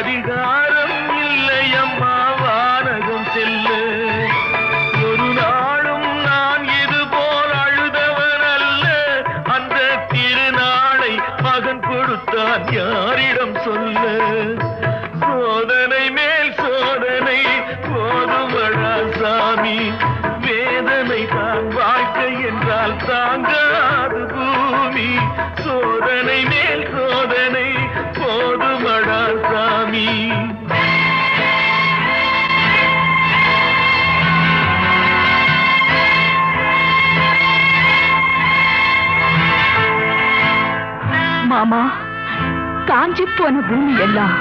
அதிகாரம் இல்லையம்மா வானகம் செல்ல. ஒரு நாளும் நான் இது போல் அழுதவன் அல்ல. அந்த திருநாளை மகன் கொடுத்தான் யாரிடம் சொல்ல. சோதனை மேல் சோதனை போதுமடா சாமி. வேதனை தான் வாழ்க்கை என்றால் தாங்காது பூமி. சோதனை மேல் சோதனை போதுமடா சாமி. மாமா, காஞ்சி போன பூமி எல்லாம்